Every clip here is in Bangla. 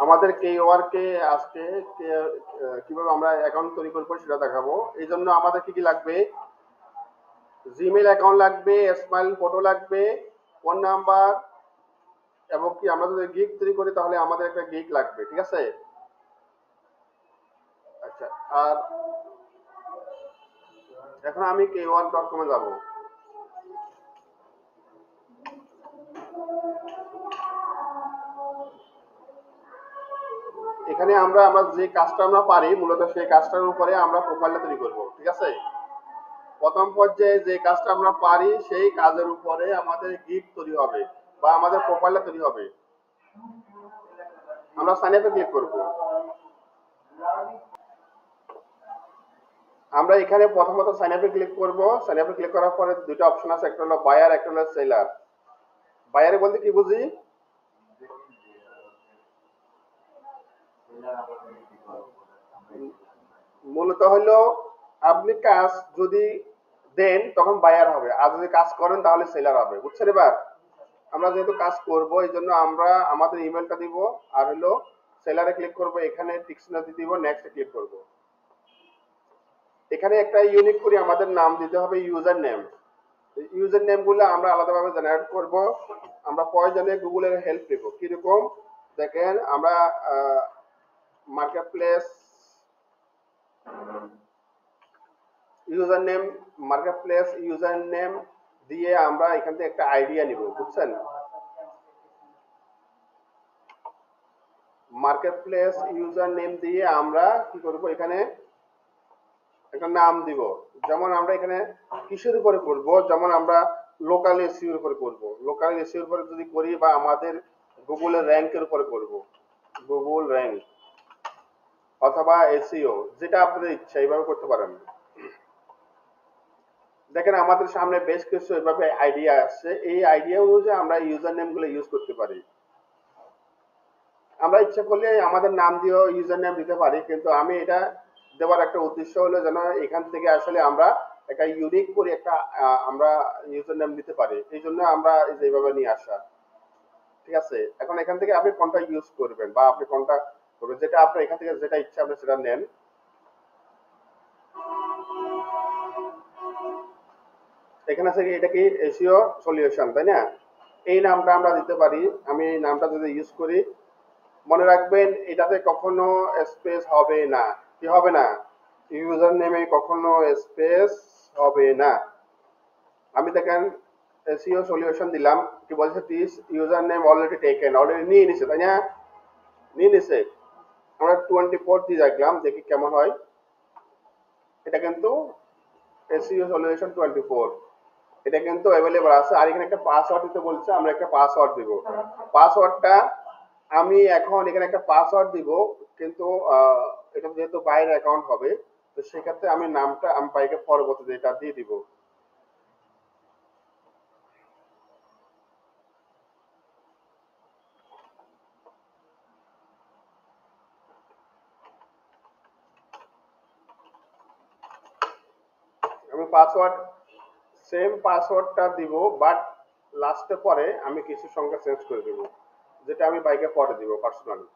আমাদের কেওয়ার্কে আজকে কিভাবে আমরা অ্যাকাউন্ট তৈরি করবো সেটা দেখাবো। এই জন্য আমাদের কি কি লাগবে? জিমেল অ্যাকাউন্ট লাগবে, স্মাইল ফটো লাগবে, ফোন নাম্বার, এবং কি আমরা যদি গিগ তৈরি করি তাহলে আমাদের একটা গিগ লাগবে, ঠিক আছে? আচ্ছা, আর এখন আমি k1.com এ যাব। এখানে আমরা যে কাজটা আমরা পারি মূলত সেই কাজটার উপরে আমরা প্রোফাইলটা তৈরি করব, ঠিক আছে? প্রথম পর্যায়ে যে কাজটা আমরা পারি সেই কাজের উপরে আমাদের গিগ তৈরি হবে বা আমাদের প্রোফাইলটা তৈরি হবে। আমরা সাইন আপে ক্লিক করব। আমরা এখানে প্রথমত সাইন আপে ক্লিক করব। সাইন আপে ক্লিক করার পরে দুটো অপশন আছে, একটা হলো বায়ার, একটা হলো সেলার। বায়ারে বলতে কি বুঝি? মূলত হলো আপনি কাজ যদি দেন তখন বায়ার হবে, আর যদি কাজ করেন তাহলে সেলার হবে, বুঝছেন? এবার আমরা যেহেতু কাজ করব এই জন্য আমরা আমাদের ইমেলটা দিব, আর হলো সেলারে ক্লিক করব, এখানে টিক চিহ্ন দিয়ে দিব, নেক্সট ক্লিক করব। এখানে একটা ইউনিক করে আমাদের নাম দিতে হবে, ইউজার নেম। ইউজার নেম গুলো আমরা আলাদাভাবে জেনারেট করব। আমরা প্রয়োজনে গুগলের হেল্প নেব। কিরকম দেখেন, আমরা market place user name, market place user name দিয়ে আমরা এখান থেকে একটা আইডিয়া নিব, বুঝছেন? মার্কেট প্লেস ইউজার নেম দিয়ে আমরা কি করব, এখানে একটা নাম দিব। যেমন আমরা এখানে কিসের উপরে করব, যেমন আমরা লোকাল এসইওর উপরে করব। লোকাল এসইওর উপরে যদি করি বা আমাদের গুগলের র্যাঙ্কের উপরে করব, গুগল র্যাঙ্ক অথবা এসইও, যেটা আপনাদের ইচ্ছা এইভাবে করতে পারেন। দেখেন আমাদের সামনে বেশ কিছু এভাবে আইডিয়া আসছে, এই আইডিয়া অনুযায়ী আমরা ইউজার নেম গুলো ইউজ করতে পারি। আমরা ইচ্ছা করলে আমাদের নাম দিয়েও ইউজার নেম দিতে পারি, কিন্তু আমি এটা দেওয়ার একটা উদ্দেশ্য হলো যেন এখান থেকে আসলে আমরা একটা ইউনিক করে একটা আমরা ইউজার নেম দিতে পারি, এই জন্য আমরা এইভাবে নিয়ে আসা, ঠিক আছে? এখন এখান থেকে আপনি কোনটা ইউজ করবেন বা আপনি কোনটা করবেন, যেটা আপনার এখান থেকে যেটা ইচ্ছা আপনি সেটা নেন। এখানে আছে কি, এটা কি এসিও সলিউশন, তাই না? এই নামটা আমরা দিতে পারি। আমি এই নামটা যদি ইউজ করি, মনে রাখবেন এটাতে কখনো স্পেস হবে না। কি হবে না? ইউজার নেমে কখনো স্পেস হবে না। আমি দেখেন এসইও সলিউশন দিলাম, কি বলছে, this user name already taken, already নিয়ে নিছে, তাই না? নিয়ে নিছে। আমরা 24 দিয়ে রাখলাম, দেখি কেমন হয়। এটা কিন্তু এসইও সলিউশন 24, এটা কিন্তু অ্যাভেলেবল আছে। আর এখানে একটা পাসওয়ার্ড দিতে বলছে, আমরা একটা পাসওয়ার্ড দিব। পাসওয়ার্ডটা আমি এখন এখানে একটা পাসওয়ার্ড দিব, কিন্তু এটা যেহেতু বাইরের অ্যাকাউন্ট হবে তো সেক্ষেত্রে আমি নামটা আমি বাইকে পরবর্তীতে এটা দিয়ে দিব। আমি পাসওয়ার্ড সেম পাসওয়ার্ডটা দিব, বাট লাস্টে পরে আমি কিছু সংখ্যা চেঞ্জ করে দেব, যেটা আমি বাইকে পরে দিব পার্সোনালি।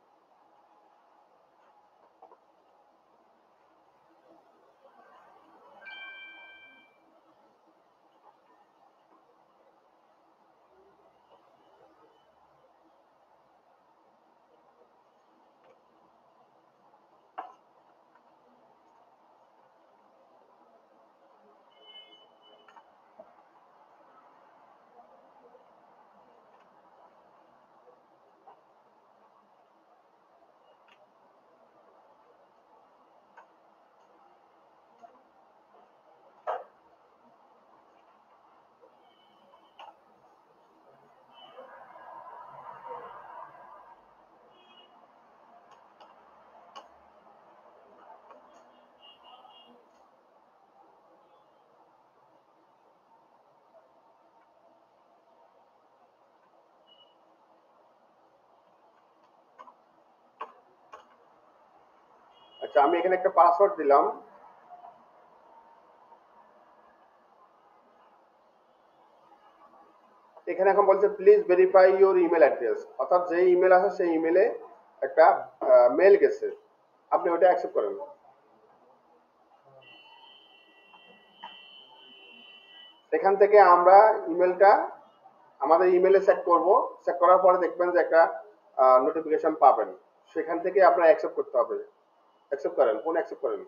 আচ্ছা, আমি এখানে একটা পাসওয়ার্ড দিলাম। এখানে এখন বলছে please verify your email address, অর্থাৎ যে ইমেল আছে সেই ইমেলে একটা মেল গেছে, আপনি ওটা অ্যাকসেপ্ট করেন। এখান থেকে আমরা ইমেলটা আমাদের ইমেলে চেক করব, চেক করার পরে দেখবেন যে একটা নোটিফিকেশন পাবেন, সেখান থেকে আপনার অ্যাকসেপ্ট করতে হবে। অ্যাকসেপ্ট করেন, কোন অ্যাকসেপ্ট করেন,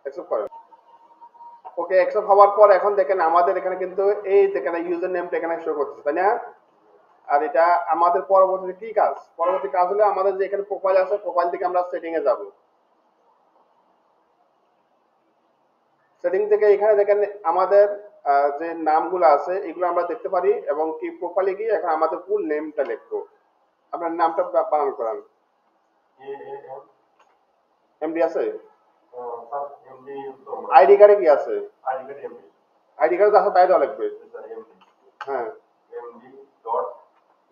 অ্যাকসেপ্ট করেন। ওকে, অ্যাকসেপ্ট হওয়ার পর এখন দেখেন আমাদের এখানে কিন্তু এই যেখানে ইউজার নেমটা এখানে শো করতেছে, তাই না? আর এটা আমাদের পরবর্তী কি কাজ, পরবর্তী কাজ হলো আমাদের যে এখানে প্রোফাইল আছে, প্রোফাইল থেকে আমরা সেটিং এ যাব। সেটিং থেকে এখানে দেখেন আমাদের যে নামগুলো আছে এগুলো আমরা দেখতে পারি, এবং কি প্রোফাইলে গিয়ে এখন আমাদের ফুল নেমটা লিখবো। আপনার নামটা বানান করান। এমডি আছে, আইডি কার্ডে কি আছে, আইডি কার্ডে আছে তাই দেওয়া লাগবে। হ্যাঁ,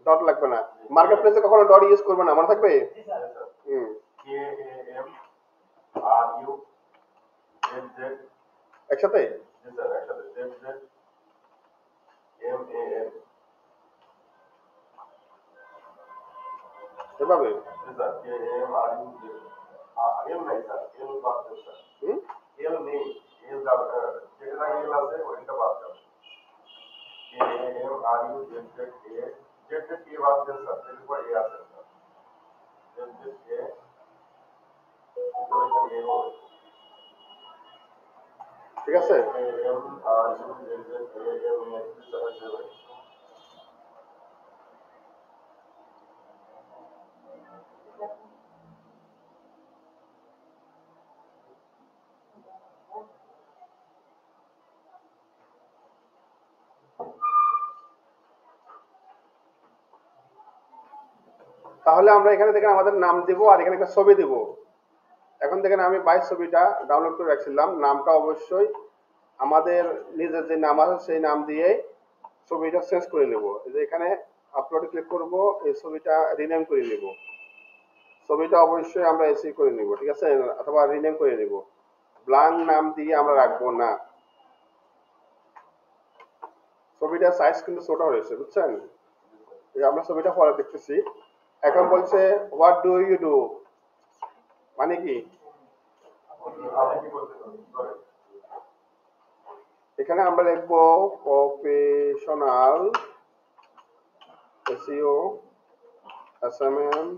ডট লাগবে না, মার্কেট প্লেসে কখনো ডট ইউজ করবে না, মনে থাকবে। হুম, একসাথে এভাবে। ঠিক আছে, তাহলে আমরা এখানে দেখেন আমাদের নাম দিব আর এখানে একটা ছবি দিব। এখন দেখেন আমি 22 ছবিটা ডাউনলোড করে রাখছিলাম, নামটা অবশ্যই আমাদের নিজের যে নাম আছে সেই নাম দিয়ে ছবিটা চেঞ্জ করে নেব। এই যে এখানে আপলোডে ক্লিক করব, এই ছবিটা রিনেম করে নেব। ছবিটা অবশ্যই আমরা এসি করে নিব, ঠিক আছে, অথবা রিনেম করে নিব, ব্ল্যাঙ্ক নাম দিয়ে আমরা রাখবো না। ছবিটার সাইজ কিন্তু ছোট হয়েছে, বুঝছেন, আমরা ছবিটা পরে দেখতেছি। এখন বলছে হোয়াট ডু ইউ ডু, মানে কি এখানে আমরা লিখবো প্রফেশনাল এসইও এসএমএম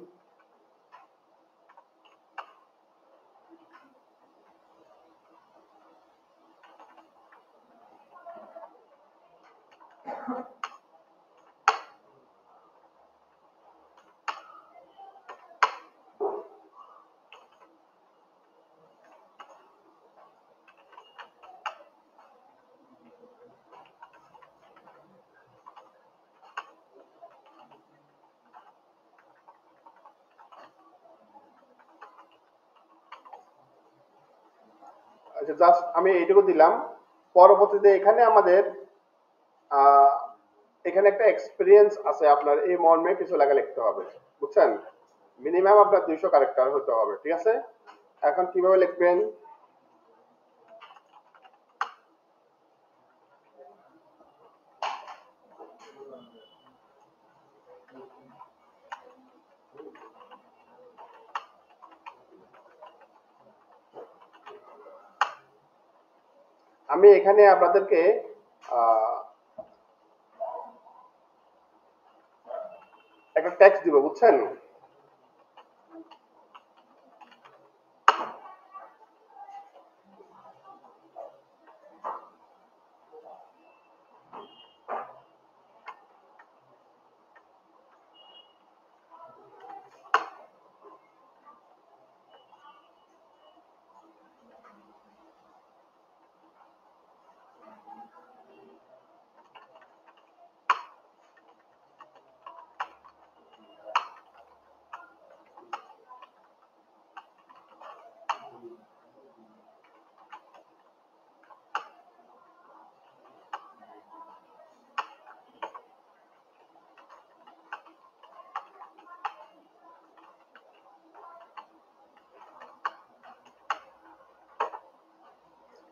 আচ্ছা, জাস্ট আমি এইটুকু দিলাম। পরবর্তীতে এখানে আমাদের এখানে একটা এক্সপিরিয়েন্স আছে আপনার, এই মর্মে কিছু লেখা লিখতে হবে, বুঝছেন, মিনিমাম আপনার 200 ক্যারেক্টার হতে হবে, ঠিক আছে। এখন কিভাবে লিখবেন, আমি এখানে আপনাদেরকে একটা টেক্সট দিব, বুঝছেন।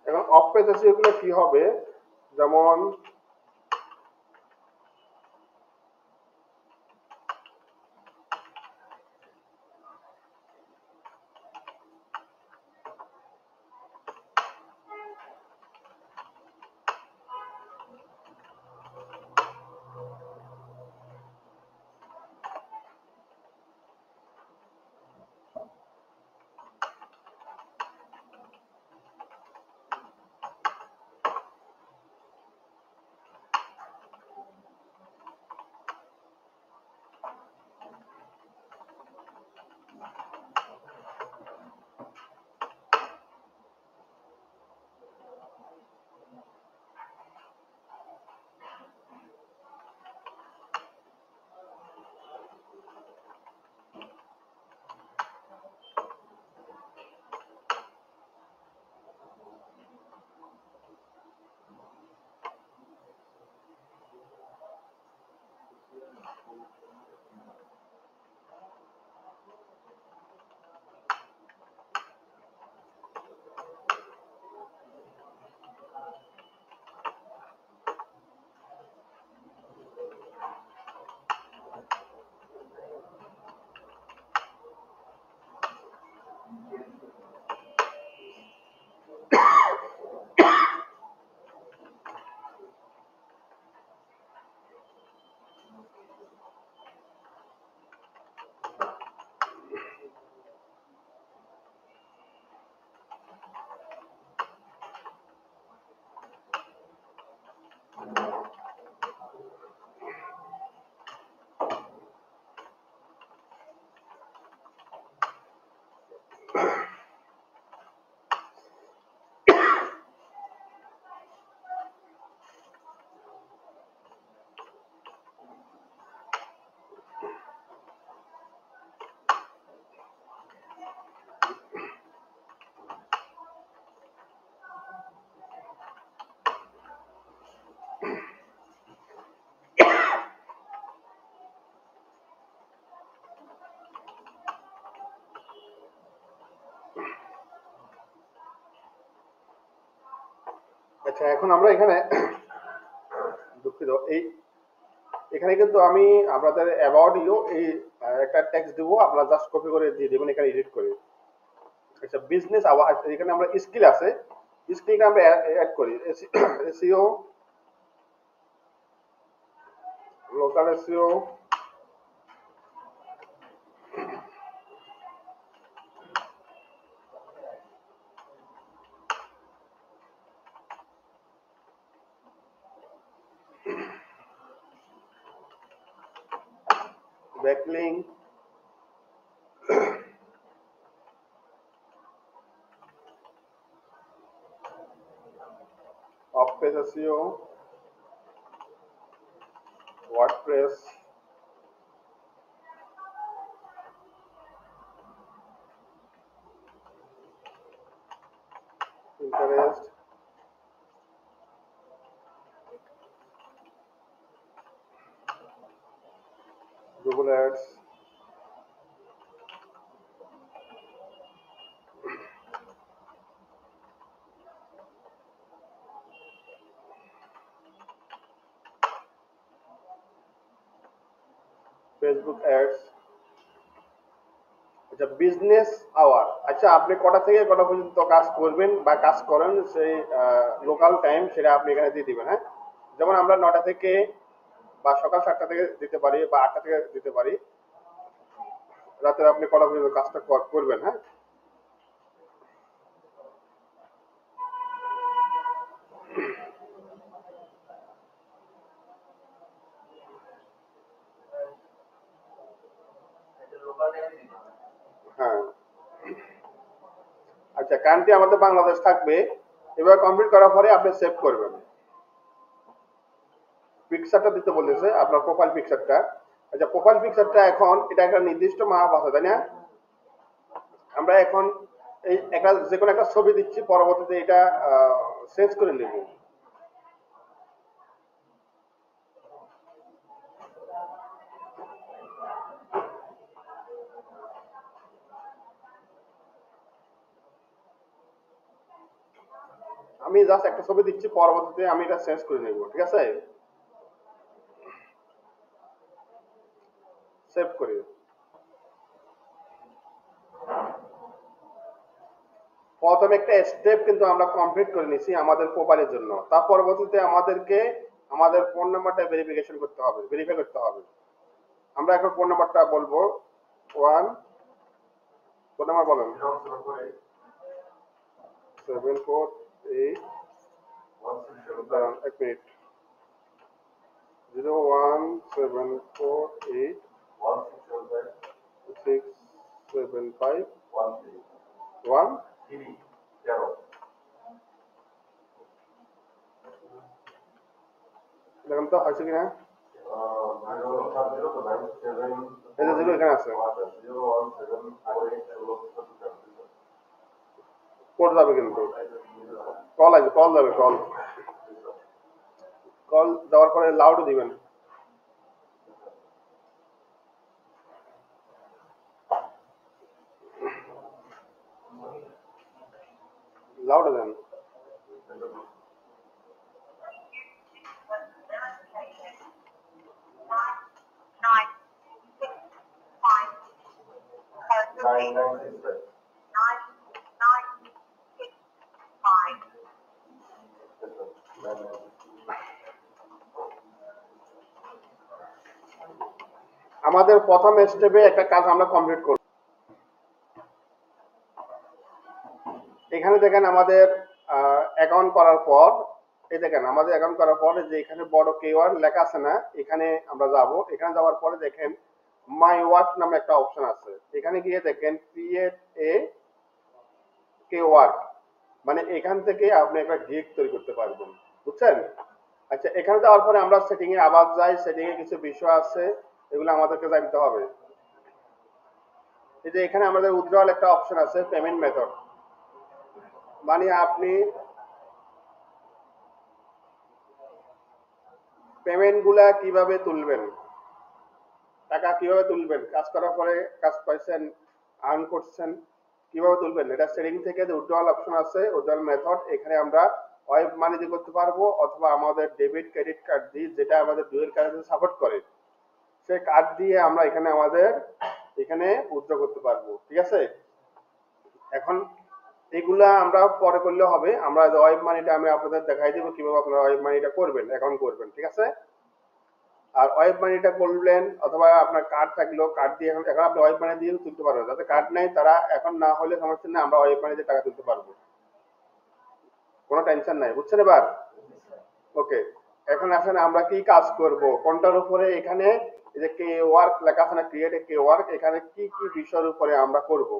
এবং অফ পেজ এসইও গুলো কি হবে, যেমন আচ্ছা, এখন আমরা এখানে দুঃখিত, এখানে কিন্তু আমি আপনাদের অ্যাবাউট ইউ এই একটা টেক্সট দেবো, আপনারা জাস্ট কপি করে দিয়ে দেবেন এখানে এডিট করে। আচ্ছা, বিজনেস আওয়ার, এখানে আমরা স্কিল আছে, স্কিলটা আমরা অ্যাড করি। SEO, local SEO, backlink, of page SEO, WordPress, Pinterest, Google Ads, Facebook ads. আচ্ছা, বিজনেস আওয়ার, আচ্ছা আপনি কটা থেকে কটা পর্যন্ত কাজ করবেন বা কাজ করেন সেই লোকাল টাইম সেটা আপনি এখানে দিয়ে দিবেন। হ্যাঁ, যেমন আমরা 9টা থেকে বা সকাল 7টা থেকে দিতে পারি বা 8টা থেকে দিতে পারি, রাতে আপনি কটা পর্যন্ত কাজটা করবেন। হ্যাঁ, হ্যাঁ। আচ্ছা, কান্ট্রি আমাদের বাংলাদেশ থাকবে। এবার কমপ্লিট করার পরে আপনি সেভ করবেন। পিকচারটা দিতে বলেছে, আপনার প্রোফাইল পিকচারটা। আচ্ছা, প্রোফাইল পিকচারটা এখন এটা একটা নির্দিষ্ট মাপ আছে, তাই না? আমরা এখন এই একটা যে কোনো একটা ছবি দিচ্ছি, পরবর্তীতে এটা চেঞ্জ করে নেব। আমি জাস্ট একটা ছবি দিচ্ছি, পরবর্তীতে আমি এটা চেঞ্জ করে নেব, ঠিক আছে? সেভ করি। প্রথমে একটা স্টেপ কিন্তু আমরা কমপ্লিট করে নিছি আমাদের প্রোফাইলের জন্য, তার পরবর্তীতে আমাদেরকে আমাদের ফোন নাম্বারটা ভেরিফিকেশন করতে হবে, ভেরিফাই করতে হবে। আমরা এখন ফোন নাম্বারটা বলবো। ওয়ান, ফোন নাম্বার বলেন। 748, দাঁড়ান এক মিনিট। 01748 675 1। দেখেন তো হয়েছে কিনা। এই যে জিরো এখানে আছে, কোড যাবে কিন্তু, কল আসবে, কল যাবে, কল কল যাওয়ার পরে লাউড দিবেন। আমাদের প্রথম স্টেপে একটা কাজ আমরা কমপ্লিট করব। এখানে দেখেন আমাদের অ্যাকাউন্ট করার পর, এই দেখেন আমাদের অ্যাকাউন্ট করার পর যে এখানে বড় কিওয়ার্ড লেখা আছে না, এখানে আমরা যাব। এখানে যাওয়ার পরে দেখেন মাই ওয়ার্ক নামে একটা অপশন আছে। এখানে গিয়ে দেখেন ক্রিয়েট এ কিওয়ার্ড, মানে এখান থেকে আপনি একটা গিগ তৈরি করতে পারবেন, বুঝছেন? আচ্ছা, এখানে যাওয়ার পরে আমরা সেটিং এ আবার যাই। সেটিং এ কিছু বিষয় আছে, এগুলো আমাদেরকে জানতে হবে। এই যে এখানে আমাদের উইথড্রল একটা অপশন আছে, পেমেন্ট মেথড, মানে আপনি পেমেন্ট গুলা কিভাবে তুলবেন, টাকা কিভাবে তুলবেন, কাজ করার পরে কাজ পাইছেন, আর্ন করছেন, কিভাবে তুলবেন, এটা সেটিং থেকে যে উইথড্রল অপশন আছে, উইথড্রল মেথড, এখানে আমরা ওয়েব মানি দিয়ে করতে পারবো অথবা আমাদের ডেবিট ক্রেডিট কার্ড দিয়ে, যেটা আমাদের ডুয়েল কারেন্সি সাপোর্ট করে, সেই কার্ড দিয়ে আমরা এখানে আমাদের এখানে উইথড্র করতে পারবো। ঠিক আছে, এখন এগুলা আমরা পরে করলে হবে। আমরা ওয়েব মানিটা আমি আপনাদের দেখাই দেবো কিভাবে আপনারা ওয়েব মানিটা করবেন, অ্যাকাউন্ট করবেন। ঠিক আছে, আর ওয়েব মানিটা করলেন অথবা আপনার কার্ড থাকলেও কার্ড দিয়ে এখন আপনি ওয়েব মানি দিয়ে তুলতে পারবেন। যাতে কার্ড নেই তারা এখন না হলে সমস্যা নেই, আমরা ওয়েব মানি দিয়ে টাকা তুলতে পারবো, কোনো টেনশন নাই, বুঝছেন এবার? ওকে, এখন আসেন আমরা কি কাজ করব কোনটার উপরে। এখানে এই যে কে ওয়ার্ক লেখা আছে না, ক্রিয়েট এ কে ওয়ার্ক, এখানে কি কি বিষয়ের উপরে আমরা করব।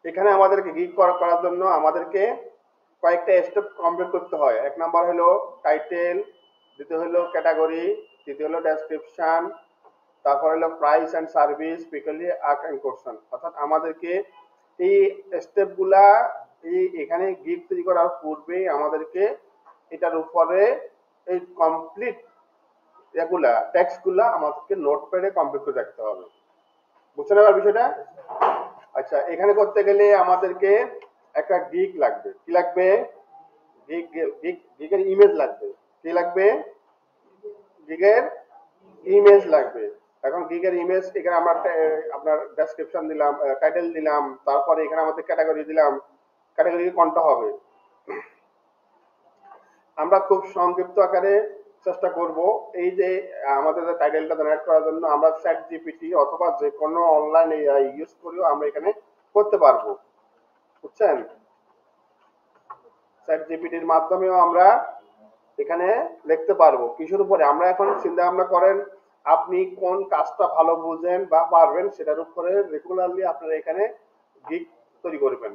এখানে আমাদেরকে গিগ করার জন্য আমাদেরকে কয়েকটা স্টেপ কমপ্লিট করতে হয়। এক নাম্বার হলো টাইটেল, দ্বিতীয় হলো ক্যাটাগরি, তৃতীয় হলো ডেসক্রিপশন, তারপর হলো প্রাইস এন্ড সার্ভিস, পিকলি আর্ট এন্ড কোশ্চেন। অর্থাৎ আমাদেরকে এই স্টেপগুলা এখানে গিগ তৈরি করার পূর্বে আমাদেরকে এটার উপরে এই কমপ্লিট এগুলা টেক্সটগুলা আমাদেরকে নোটপ্যাডে কমপ্লিট করে রাখতে হবে, বুঝছেন এবার বিষয়টা? আচ্ছা, এখানে করতে গেলে আমাদেরকে একটা গিগ লাগবে। কি লাগবে? গিগের ইমেজ লাগবে। কি লাগবে? গিগের ইমেজ লাগবে। এখন গিগের ইমেজ এখানে আমরা আপনার ডেসক্রিপশন দিলাম, টাইটেল দিলাম, তারপরে এখানে আমাদের ক্যাটাগরি দিলাম। ক্যাটাগরি কোনটা হবে আমরা খুব সংক্ষিপ্ত আকারে চেষ্টা করব। এই যে আমাদের টাইটেলটা জেনারেট করার জন্য আমরা চ্যাট জিপিটি অথবা যে কোনো অনলাইন এআই ইউজ করেও আমরা এখানে করতে পারবো, বুঝছেন? চ্যাট জিপিটির মাধ্যমেও আমরা এখানে লিখতে পারবো। কিসের উপরে আমরা এখন চিন্তা ভাবনা করেন, আপনি কোন কাজটা ভালো বুঝেন বা পারবেন সেটার উপরে রেগুলারলি আপনারা এখানে গিগ তৈরি করবেন।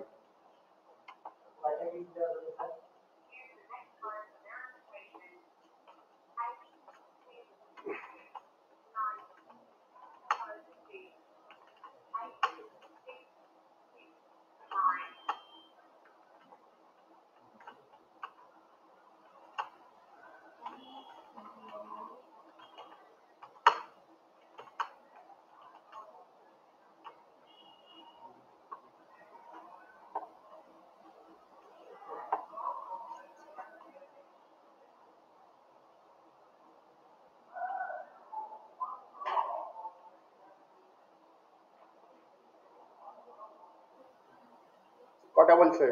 কয়টা বলছে?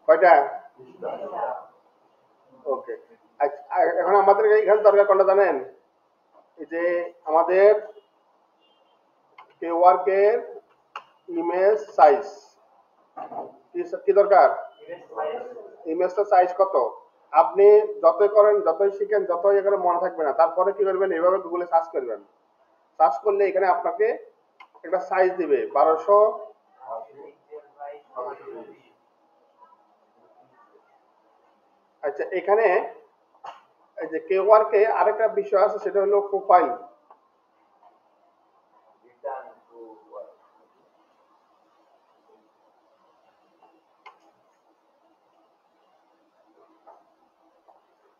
কয়টা? ওকে, এখন আমাদের এখানে দরকার কোনটা জানেন? এই যে আমাদের ওয়ার্কের ইমেজ সাইজ কি দরকার? ইমেজটা সাইজ কত? আপনি যতই করেন, যতই শিখেন, যতই এখানে মনে থাকবে না, তারপরে কি করবেন, এভাবে গুগলে সার্চ করবেন। সার্চ করলে এখানে আপনাকে একটা সাইজ দিবে 1200। আচ্ছা, এখানে এই যে কেওয়ার্কে আরেকটা বিষয় আছে, সেটা হলো প্রোফাইল।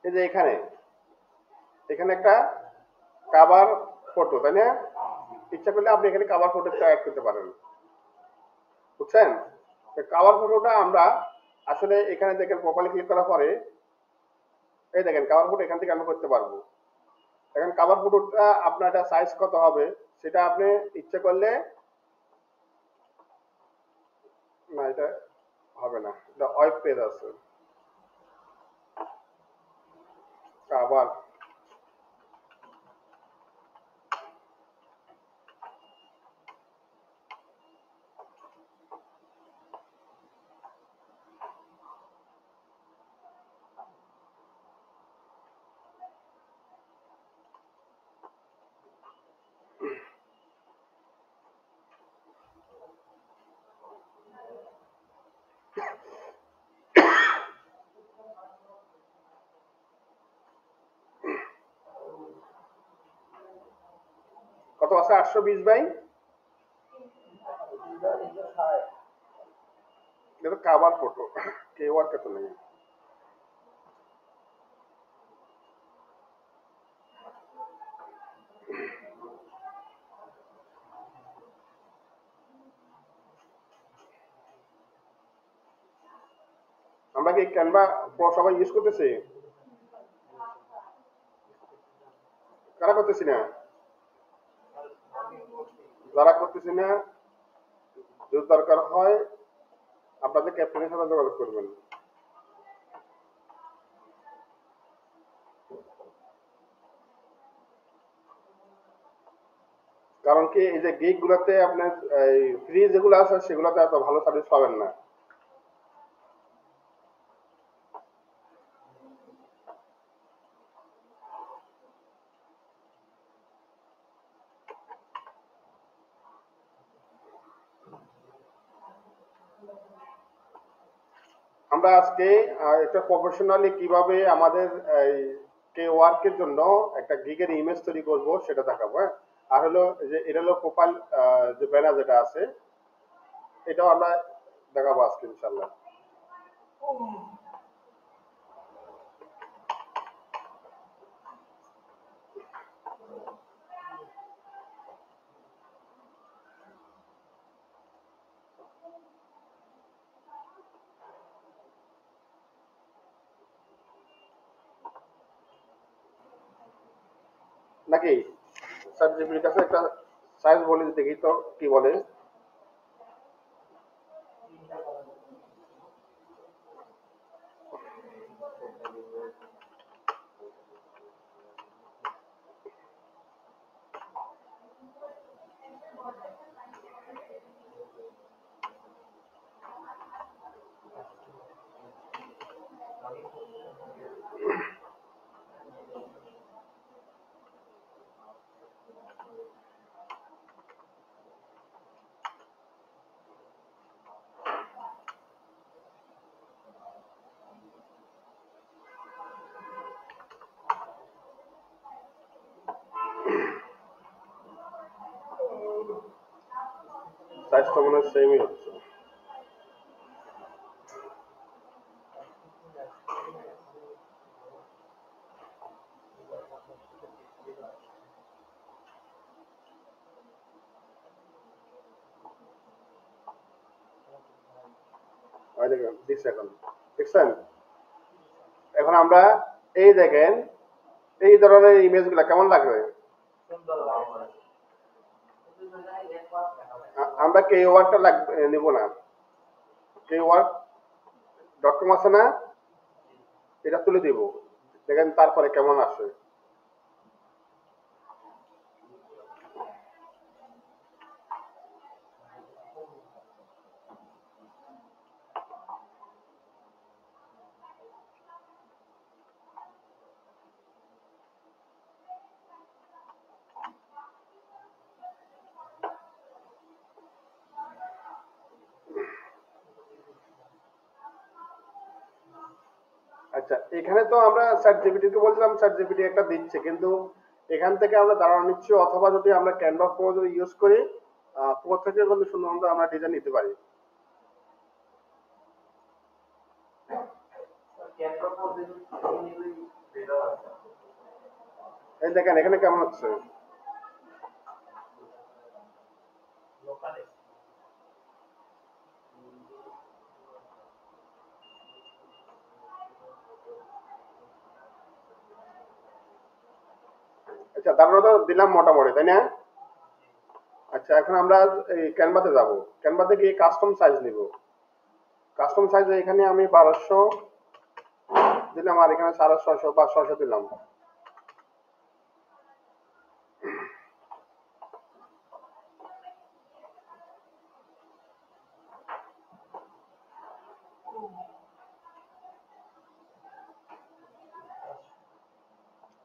এই যে এখানে এখানে একটা কভার ফটো, তাই না? ইচ্ছা করলে আপনি এখানে কভার ফটোটা অ্যাড করতে পারেন, বুঝছেন? কভার ফটোটা আমরা আসলে এখানে দেখেন, প্রোফাইলে ক্লিক করার পরে এই দেখেন কভার ফটো এখান থেকে আমরা করতে পারবো। এখন কাভার ফটোটা আপনার এটা সাইজ কত হবে সেটা আপনি ইচ্ছে করলে, না এটা হবে না, এটা ওয়েব পেজ আছে। আবার কত আছে? 820 বাই, এটা কাভার ফটো, কেউ আর কত নেই। আমরা কি ক্যানভা প্রো সবাই ইউজ করতেছি? কারা করতেছি না? যারা করতেছি না, যদি দরকার হয় আপনাদের ক্যাপ্টেনের সাথে যোগাযোগ করবেন। কারণ কি এই যে গিগ গুলাতে আপনার ফ্রি যেগুলো আছে সেগুলোতে এত ভালো সার্ভিস পাবেন না। আমরা আজকে একটা প্রফেশনালি কিভাবে আমাদের এই কে ওয়ার্কের জন্য একটা গিগের ইমেজ তৈরি করব সেটা দেখাবো, হ্যাঁ। আর হলো যে এটা হলো প্রোফাইল, যে ব্যানার যেটা আছে এটাও আমরা দেখাবো আজকে ইনশাল্লাহ। নাকি স্যার জিপির কাছে একটা সাইজ বলে দেখি তো কি বলে। সাইজটা মনে হয় সেমই হচ্ছে। ওই দেখেন দিচ্ছে এখন, দেখছেন? এখন আমরা এই দেখেন এই ধরনের ইমেজ গুলা কেমন লাগবে? আমরা কে ওয়ার্ডটা নেব না, কে ওয়ার্ড ডট কম আছে না, এটা তুলে দিব, দেখেন তারপরে কেমন আসে। আচ্ছা, এখানে তো আমরা চ্যাট জিপিটিকে বলছিলাম, চ্যাট জিপিটি একটা দিচ্ছে, কিন্তু এখান থেকে আমরা ধারণা নিচ্ছি, অথবা যদি আমরা ক্যানভা প্রো যদি ইউজ করি, প্রো থেকে কিন্তু সুন্দর আমরা ডিজাইন নিতে পারি। এই দেখেন এখানে কেমন হচ্ছে। আচ্ছা, ধারণা তো দিলাম মোটামুটি, তাই না? আচ্ছা, এখন আমরা এই ক্যানভাতে যাব। ক্যানভাতে গিয়ে কাস্টম সাইজ নিব। কাস্টম সাইজ এখানে আমি 1200 দিলাম, আর এখানে 650 বা 600 দিলাম।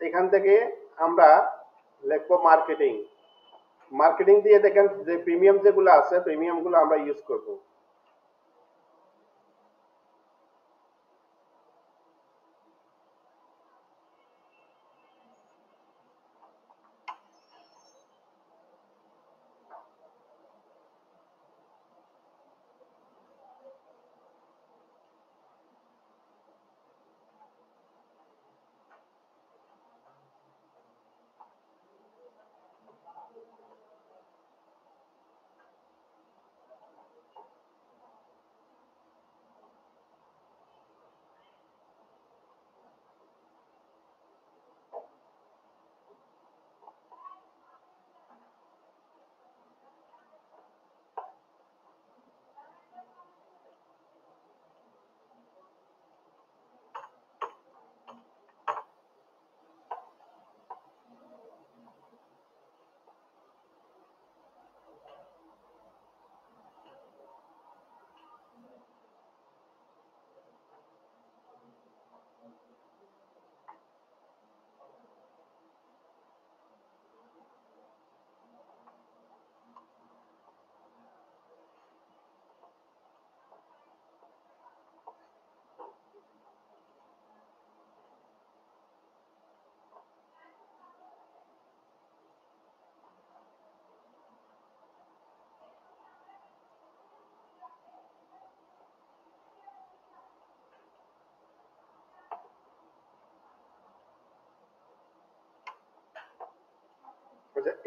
এখান থেকে আমরা লিখবো মার্কেটিং। মার্কেটিং দিয়ে দেখেন যে প্রিমিয়াম যেগুলো আছে, প্রিমিয়াম গুলো আমরা ইউজ করব।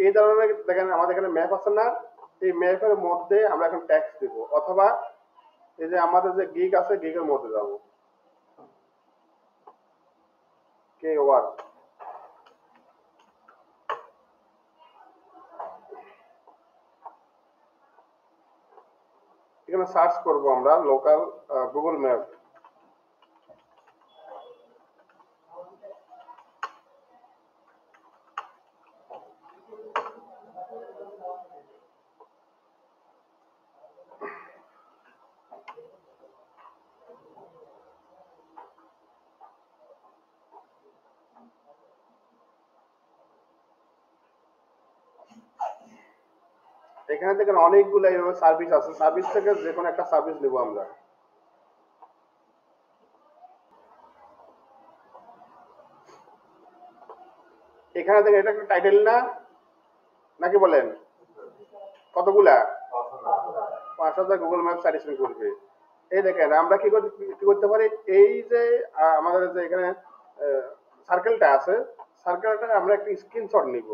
এই ধরনের দেখেন আমাদের এখানে ম্যাপ আছে না, এই ম্যাপের মধ্যে আমরা এখন ট্যাক্স দিব, অথবা এই যে আমাদের যে গিগ আছে গিগের মধ্যে যাব। কে ওয়ার্ক এখানে সার্চ করব আমরা লোকাল গুগল ম্যাপ। এখানে দেখেন অনেকগুলো এইভাবে সার্ভিস আছে, সার্ভিস থেকে যে কোনো একটা সার্ভিস নিব আমরা। এখানে দেখেন এটা একটা টাইটেল না, নাকি বলেন? কতগুলা? 5000 গুগল ম্যাপ সাজেশন করবে। এই দেখেন আমরা কি করতে পারি, এই যে আমাদের যে এখানে সার্কেলটা আছে, সার্কেলটা আমরা একটা স্ক্রিনশট নিব।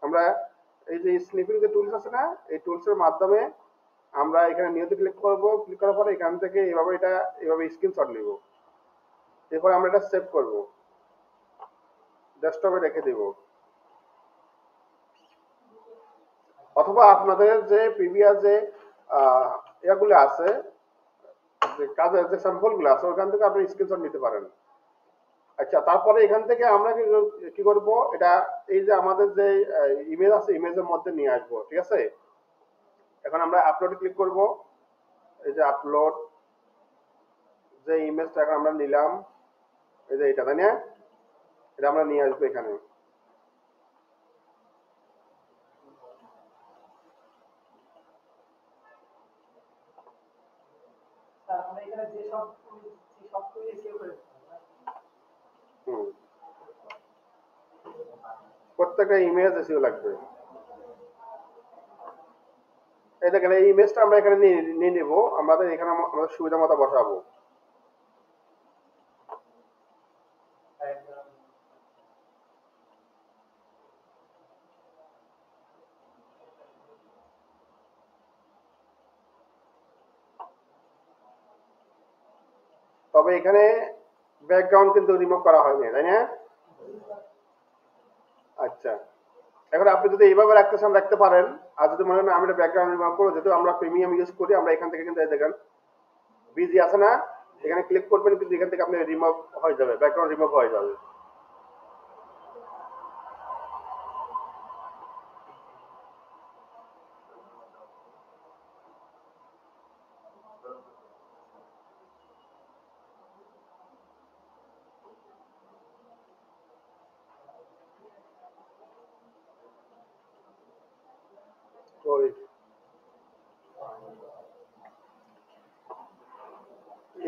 আমরা এই যে স্নিপিং যে টুলস আছে না, এই টুলসের মাধ্যমে আমরা এখানে নিউতে ক্লিক করব, ক্লিক করার পরে এখান থেকে এভাবে স্ক্রিনশট নিব। এরপর আমরা এটা সেভ করব, ডেস্কটপে রেখে দিব। অথবা আপনাদের যে প্রিভিয়াস যে ইয়াগুলো আছে, যে কাজের যে স্যাম্পলগুলো আছে, ওখান থেকে আপনি স্ক্রিনশট নিতে পারেন। আচ্ছা, তারপরে এখান থেকে আমরা কি করব, এটা এই যে আমাদের যে ইমেজ আছে, ইমেজের মধ্যে নিয়ে আসবো, ঠিক আছে? এখন আমরা আপলোডে ক্লিক করব। এই যে আপলোড, যে ইমেজটা এখন আমরা নিলাম, এই যে এটা, তাই না? এটা আমরা নিয়ে আসবো এখানে। প্রত্যেকটা ইমেজ এসিও লাগবে। এই দেখেন এই ইমেজটা আমরা এখানে নিয়ে নেব, আমাদের এখানে আমাদের সুবিধা মতো বসাবো। তবে এখানে ব্যাকগ্রাউন্ড কিন্তু রিমুভ করা হয়নি, তাই না? আচ্ছা, এখন আপনি যদি এইভাবে রাখতে চান রাখতে পারেন, আর যদি মনে হয় আমি এটা ব্যাকগ্রাউন্ড রিমুভ করবো, যেহেতু আমরা প্রিমিয়াম ইউজ করি, আমরা এখান থেকে কিন্তু দেখেন বিজি আছে না, এখানে ক্লিক করবেন কিন্তু এখান থেকে আপনি রিমুভ হয়ে যাবে, ব্যাকগ্রাউন্ড রিমুভ হয়ে যাবে।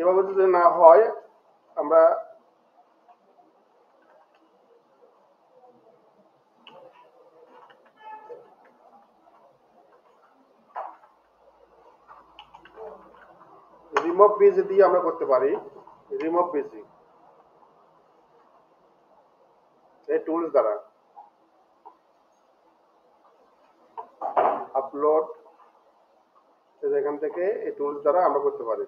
এভাবে যদি না হয় আমরা রিমুভ বিজি দিয়ে আমরা করতে পারি। রিমুভ বিজি এই টুলস দ্বারা আপলোড, এখান থেকে এই টুলস দ্বারা আমরা করতে পারি।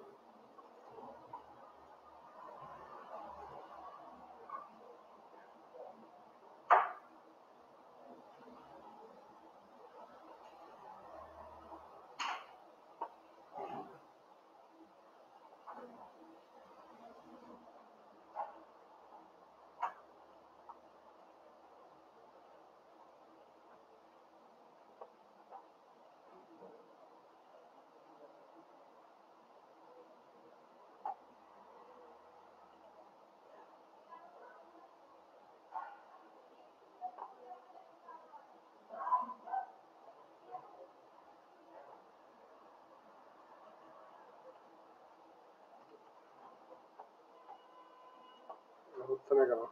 হচ্ছে না কেন?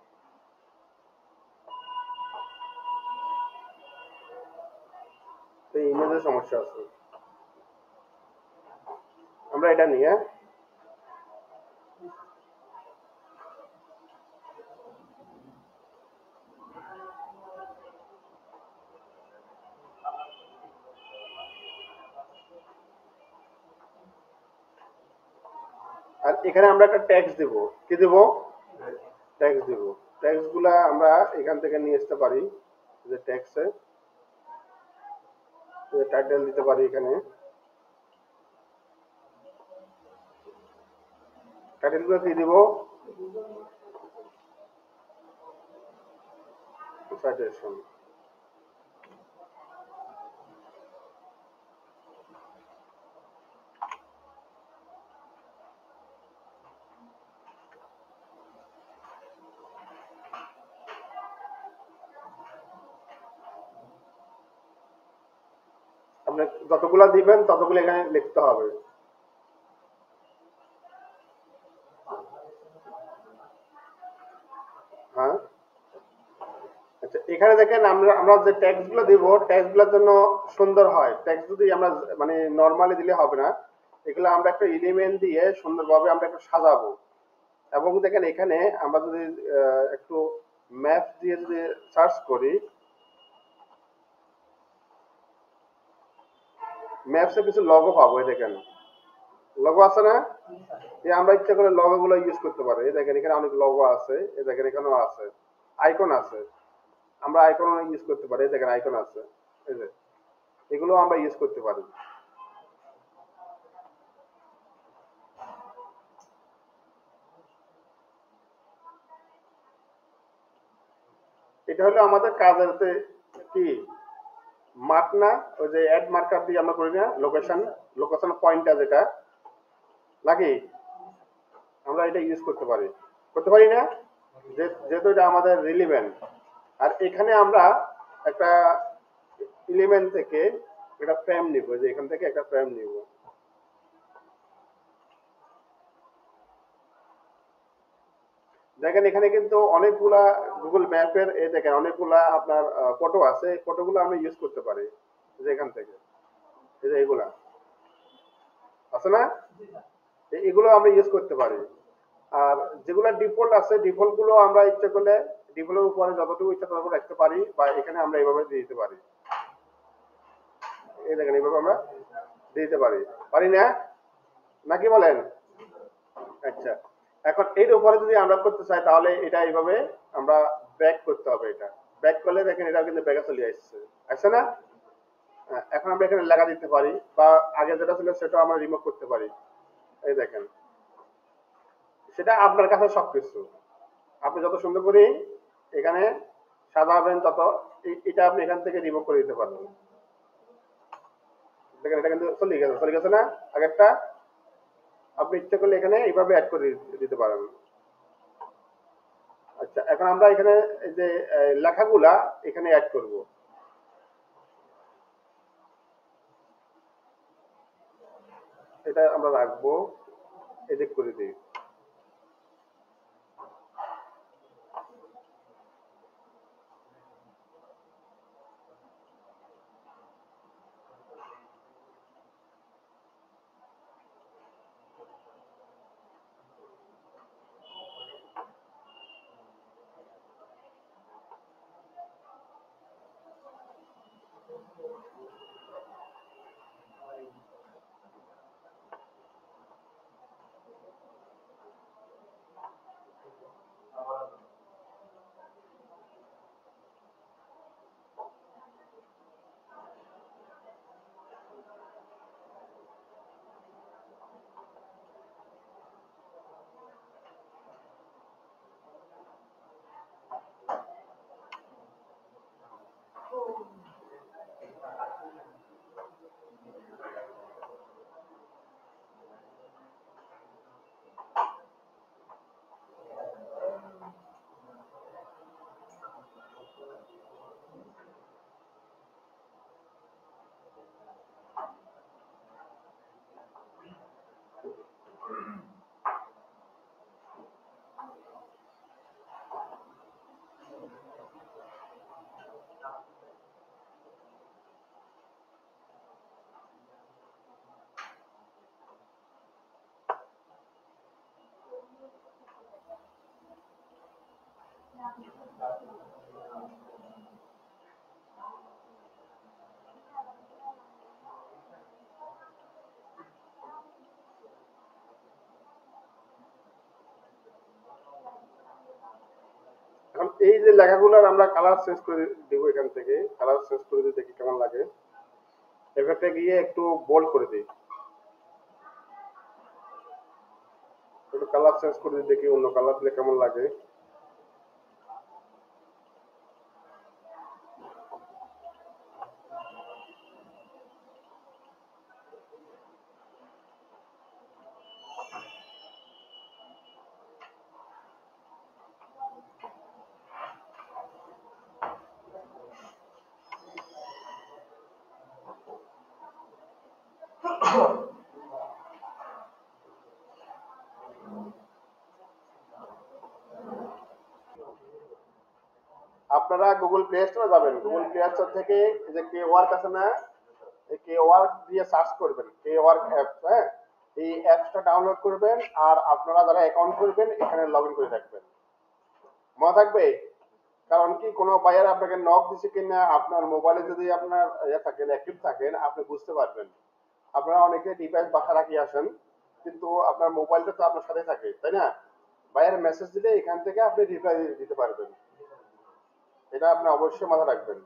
এই ইমেজের সমস্যা আছে। আমরা এটা নিয়ে আর এখানে আমরা একটা ট্যাক্স দেব। কি দেব? ট্যাক্স দেব। ট্যাক্স গুলা আমরা এখান থেকে নিয়ে আসতে পারি, যে ট্যাক্সে টাইটেল দিতে পারি। এখানে টাইটেল গুলো কি দিব? সাইটেশন। আপনি যতগুলা দিবেন ততগুলো এখানে লিখতে হবে। হ্যাঁ, আচ্ছা এখানে দেখেন আমরা যে ট্যাক্স গুলো দিব, ট্যাক্স গুলোর জন্য সুন্দর হয়। ট্যাক্স যদি আমরা মানে নর্মালি দিলে হবে না, এগুলো আমরা একটা এলিমেন্ট দিয়ে সুন্দরভাবে আমরা একটু সাজাবো। এবং দেখেন এখানে আমরা যদি একটু ম্যাপ দিয়ে যদি সার্চ করি, ম্যাপসে কিছু লগো পাবো। এই দেখেন লগো আছে না, যে আমরা ইচ্ছা করে লগো গুলো ইউজ করতে পারি। এই দেখেন এখানে অনেক লগো আছে, এই দেখেন এখানেও আছে, আইকন আছে, আমরা আইকন ইউজ করতে পারি। এই দেখেন আইকন আছে, এই যে এগুলো আমরা ইউজ করতে পারি। এটা হলো আমাদের কাজের কি মার্ক না, ওই যে অ্যাড মার্কার দিয়ে আমরা করি না, লোকেশন লোকেশন পয়েন্টটা যেটা লাগে, আমরা এটা ইউজ করতে পারি। করতে পারি না, যেহেতু এটা আমাদের রিলিভেন্ট। আর এখানে আমরা একটা এলিমেন্ট থেকে একটা ফ্রেম নিব, যে এখান থেকে একটা ফ্রেম নিব। দেখেন এখানে কিন্তু অনেকগুলা গুগল ম্যাপের এই দেখেন অনেকগুলা আপনার ফটো আছে। এই ফটোগুলো আমরা ইউজ করতে পারি, যে এখান থেকে এই যে এগুলা আছে না, এগুলো আমরা ইউজ করতে পারি। আর যেগুলো ডিফল্ট আছে, ডিফল্ট গুলো আমরা ইচ্ছা করলে ডিফল্টের উপরে যতটুকু ইচ্ছা ততটুকু রাখতে পারি, বা এখানে আমরা এইভাবে দিয়ে দিতে পারি। এই দেখেন এইভাবে আমরা দিয়ে দিতে পারি, পারি না নাকি বলেন? আচ্ছা, এখন এর উপরে যদি আমরা করতে চাই তাহলে এটা এইভাবে আমরা ব্যাক করতে হবে। এটা ব্যাক করলে দেখেন এটাও কিন্তু ব্যাকে চলে আসছে, আসছে না? এখন আমরা এখানে লেখা দিতে পারি, বা আগে যেটা ছিল সেটা আমরা রিমুভ করতে পারি। এই দেখেন, সেটা আপনার কাছে সবকিছু। আপনি যত সুন্দর করে এখানে সাজাবেন তত এটা আপনি এখান থেকে রিমুভ করে দিতে পারবেন। দেখেন এটা কিন্তু চলে গেছে না আগেরটা? আপনি ইচ্ছে করলে এখানে এইভাবে অ্যাড করে দিতে পারেন। আচ্ছা, এখন আমরা এখানে এই যে লেখাগুলা এখানে অ্যাড করব। এটা আমরা রাখবো, এডিট করে দিই। এখন এই যে লেখাগুলোর আমরা কালার চেঞ্জ করে দেবো, এখান থেকে কালার চেঞ্জ করে দিয়ে দেখি কেমন লাগে। এফেক্টে গিয়ে একটু বোল্ড করে দিই, একটু কালার চেঞ্জ করে দিয়ে দেখি অন্য কালার দিলে কেমন লাগে। আপনারা গুগল প্লে স্টোরে যাবেন, গুগল প্লে স্টোর থেকে এই যে কে ওয়ার্ক আছে না, এই কে ওয়ার্ক দিয়ে সার্চ করবেন, কে ওয়ার্ক অ্যাপস। হ্যাঁ, এই অ্যাপসটা ডাউনলোড করবেন, আর আপনারা যারা অ্যাকাউন্ট করবেন এখানে লগ ইন করে রাখবেন। মনে থাকবে, কারণ কি কোনো বায়ার আপনাকে নক দিছে কিনা আপনার মোবাইলে যদি আপনার থাকেন, অ্যাক্টিভ থাকেন, আপনি বুঝতে পারবেন। আপনারা অনেকে ডিভাইস বাসা রাখি আসেন, কিন্তু আপনার মোবাইলটা তো আপনার সাথে থাকে, তাই না? বায়ার মেসেজ দিলে এখান থেকে আপনি রিপ্লাই দিতে পারবেন। এটা আপনি অবশ্যই মাথা রাখবেন।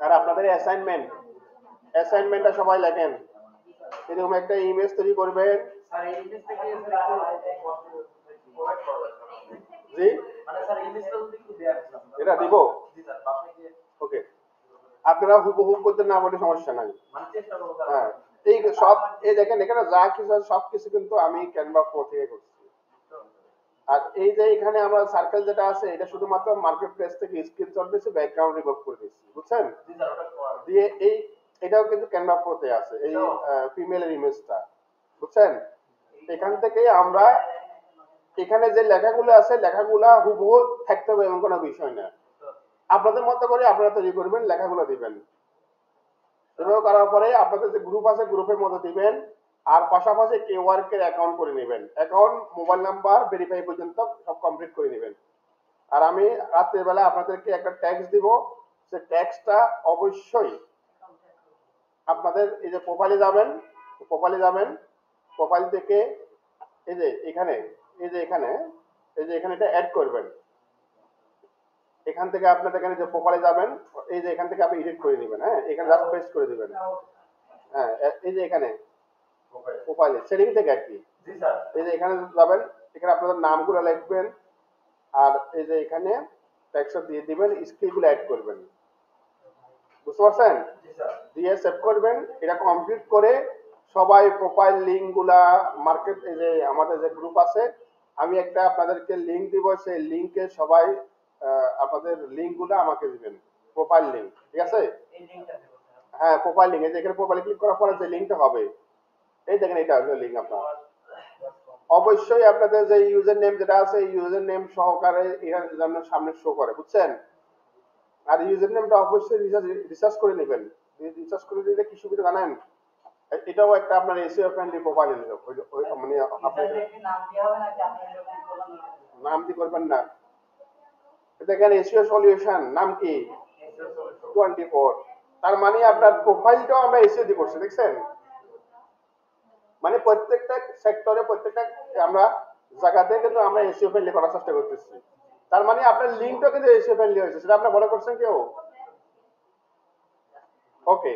আর আপনাদের অ্যাসাইনমেন্টটা সবাই লেখেন, এরকম একটা ইমেজ তৈরি করবেন। জি, এটা দিব। ওকে, আপনারা হুবহু করতে না বলে সমস্যা নাই। হ্যাঁ, এই সব এই দেখেন এখানে যা কিছু আছে সবকিছু কিন্তু আমি ক্যানভা প্রো থেকে করছি। আর এই যে এখানে আমরা সার্কেল যেটা আছে এটা শুধুমাত্র মার্কেট প্লেস থেকে স্ক্রিনশট দিয়েছি, ব্যাকগ্রাউন্ড রিমুভ করে দিয়েছি, বুঝছেন? দিয়ে এই এটাও কিন্তু ক্যানভা প্রোতে আছে, এই ফিমেলের ইমেজটা, বুঝছেন? এখান থেকে আমরা এখানে যে লেখাগুলো আছে লেখাগুলা হুবহু থাকতে হবে এমন কোনো বিষয় না। আপনাদের মতো করে আপনারা তৈরি করবেন, লেখাগুলো দিবেন। এভাবে করার পরে আপনাদের যে গ্রুপ আছে গ্রুপের মধ্যে দিবেন, আর পাশাপাশি কে ওয়ার্কের অ্যাকাউন্ট করে নেবেন, অ্যাকাউন্ট মোবাইল নাম্বার ভেরিফাই পর্যন্ত সব কমপ্লিট করে নেবেন। আর আমি রাতের বেলা আপনাদেরকে একটা ট্যাক্স দিব, সে ট্যাক্সটা অবশ্যই আপনাদের এই যে প্রোফাইলে যাবেন, প্রোফাইল থেকে এই যে এখানে, এই যে এখানে, এই যে এখানে এটা অ্যাড করবেন। এখান থেকে আপনার এখানে যে প্রোফাইলে যাবেন, এই যে এখান থেকে আপনি এডিট করে নেবেন। হ্যাঁ, এখানে জাস্ট পেস্ট করে দিবেন। হ্যাঁ, এই যে এখানে প্রোফাইলে সেটিং থেকে আর কি, এই যে এখানে যাবেন, এখানে আপনাদের নামগুলো লিখবেন, আর এই যে এখানে টেক্সট দিয়ে দিবেন, স্কিলগুলো অ্যাড করবেন। বুঝতে পারছেন? দিয়ে সেভ করবেন। এটা কমপ্লিট করে সবাই প্রোফাইল লিঙ্কগুলা মার্কেট, এই যে আমাদের যে গ্রুপ আছে, আমি একটা আপনাদেরকে লিঙ্ক দিব, সেই লিঙ্কে সবাই আপনাদের লিঙ্কগুলো আমাকে দিবেন, প্রোফাইল লিঙ্ক। ঠিক আছে? হ্যাঁ, প্রোফাইল লিঙ্ক, এই যে এখানে প্রোফাইল ক্লিক করার পরে যে লিঙ্কটা হবে, এই দেখেন এটা হলো লিঙ্ক আপনার। অবশ্যই আপনাদের যে ইউজার নেম যেটা আছে, ইউজার নেম সহকারে এখানে সামনে শো করে, বুঝছেন? আর ইউজার নেমটা অবশ্যই রিসার্চ করে নেবেন। রিসার্চ করে দিলে কি সুবিধা জানেন? এটাও একটা আপনার এসইও ফ্রেন্ডলি প্রোফাইল মানে আপনি নাম দিয়ে করবেন না। দেখেন এসইও সলিউশন নাম কি 24, তার মানে আপনার প্রোফাইলটাও আমরা এসইও দিয়ে করছি, দেখছেন? মানে প্রত্যেকটা সেক্টরে, প্রত্যেকটা আমরা জায়গাতে কিন্তু আমরা এসইও ফ্রেন্ডলি করার চেষ্টা করতেছি। তার মানে আপনার লিঙ্কটা কিন্তু এসইও ফ্রেন্ডলি হয়েছে, সেটা আপনি মনে করছেন কেউ? ওকে।